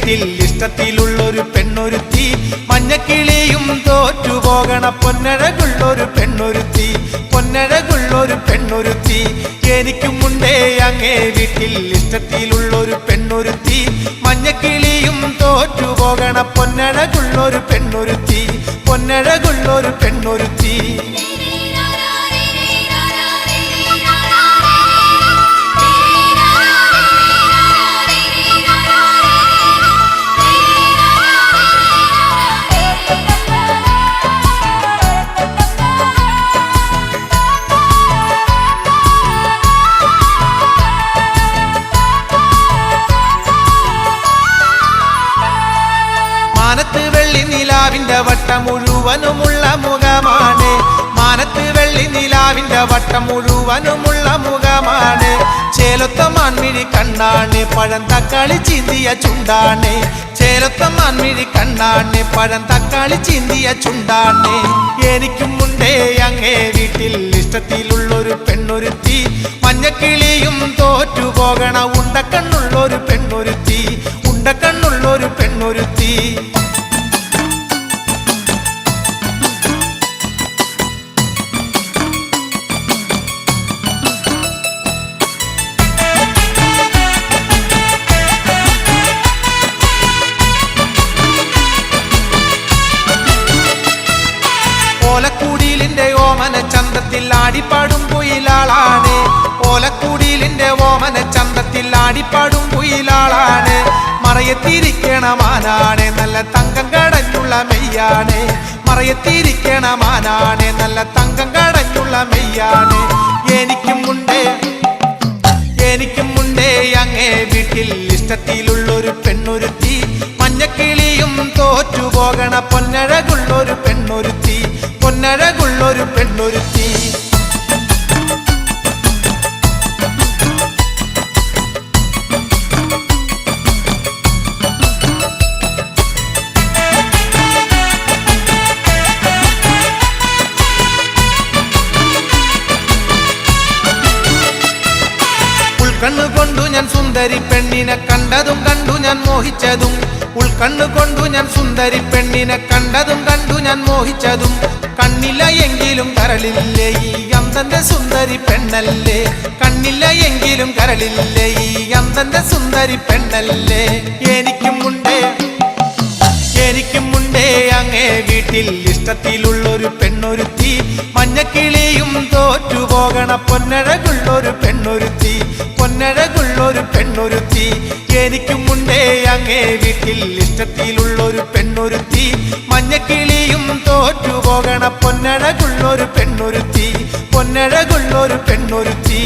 വീട്ടിൽ ഇഷ്ടത്തിലുള്ളൊരു പെണ്ണൊരുത്തി മഞ്ഞക്കിളിയും തോറ്റുപോകണ പൊന്നഴകുള്ളൊരു പെണ്ണൊരുത്തി പൊന്നഴകുള്ളൊരു പെണ്ണൊരുത്തി എനിക്കുമുണ്ടേ അങ്ങേ വീട്ടിൽ ഇഷ്ടത്തിലുള്ളൊരു പെണ്ണൊരുത്തി മഞ്ഞക്കിളിയും തോറ്റുപോകണ പൊന്നഴകുള്ളൊരു പെണ്ണൊരുത്തി പൊന്നഴകുള്ളൊരു പെണ്ണൊരുത്തി മാനത്ത് വെള്ളി നിലാവിന്റെ വട്ടം മുഴുവനുമുള്ള മുഖമാണ് മാനത്ത് വെള്ളി നിലാവിന്റെ വട്ടം മുഴുവനുമുള്ള മുഖമാണ് ചേലൊത്ത മാൻമിഴി കണ്ണാണ് പഴം തക്കാളി ചീന്തിയ ചുണ്ടാണ് ചേലൊത്ത മാൻമിഴി കണ്ണാണ് പഴം തക്കാളി ചീന്തിയ ചുണ്ടാണ് എനിക്കുമുണ്ടേ അങ്ങേ വീട്ടിൽ ഇഷ്ടത്തിലുള്ളൊരു പെണ്ണൊരുത്തി മഞ്ഞക്കിളിയും തോറ്റുപോകണ ഉണ്ടക്കണ്ണുള്ളൊരു പെണ്ണൊരുത്തി ഉണ്ടക്കണ്ണുള്ളൊരു പെണ്ണൊരുത്തി ഓലക്കൂടിലിന്റെ ഓമന ചന്തത്തിൽ ആടിപ്പാടും കുയിലാളാണ് ഓലക്കൂടിലിന്റെ ഓമന ചന്തത്തിൽ ആടിപ്പാടും കുയിലാളാണ് മറയത്തിരിക്കണ മാനാണ് നല്ല തങ്കം കടഞ്ഞുള്ള മെയ്യാണ് മറയത്തിരിക്കണ മാനാണ് നല്ല തങ്കം കടഞ്ഞുള്ള മെയ്യാണ് എനിക്കുമുണ്ടേ അങ്ങേ വീട്ടിൽ ഇഷ്ടത്തിലുള്ളൊരു പെണ്ണൊരുത്തി മഞ്ഞക്കിളിയും തോറ്റുപോകണ പൊന്നഴകുള്ളൊരു പെണ്ണൊരുത്തി പൊന്നഴകുള്ളൊരു പെണ്ണൊരുത്തി ഉൾക്കണ്ണുകൊണ്ടു ഞാൻ സുന്ദരി പെണ്ണിനെ കണ്ടതും കണ്ടു ഞാൻ മോഹിച്ചതും ഉൾക്കണ്ണുകൊണ്ടു ഞാൻ സുന്ദരി പെണ്ണിനെ കണ്ടതും കണ്ടു ഞാൻ മോഹിച്ചതും കണ്ണില്ല എങ്കിലും കരളില്ലേ ഈ അന്തന്റെ സുന്ദരി പെണ്ണല്ലേ കണ്ണില്ല എങ്കിലും കരളില്ലേ ഈ അന്തന്റെ സുന്ദരി പെണ്ണല്ലേ എനിക്കുമുണ്ടേ അങ്ങേ വീട്ടിൽ ഇഷ്ടത്തിലുള്ളൊരു പെണ്ണൊരുത്തി മഞ്ഞക്കിളിയും തോറ്റുപോകണ പൊന്നഴകുള്ളൊരു പെണ്ണൊരുത്തി പൊന്നഴകുള്ളൊരു പെണ്ണൊരുത്തി എനിക്കുമുണ്ടേ അങ്ങേ വീട്ടിൽ ഇഷ്ടത്തിലുള്ളൊരു പെണ്ണൊരുത്തി മഞ്ഞക്കിളിയും തോറ്റുപോകണ പൊന്നഴകുള്ളൊരു പെണ്ണൊരുത്തി പൊന്നഴകുള്ളൊരു പെണ്ണൊരുത്തി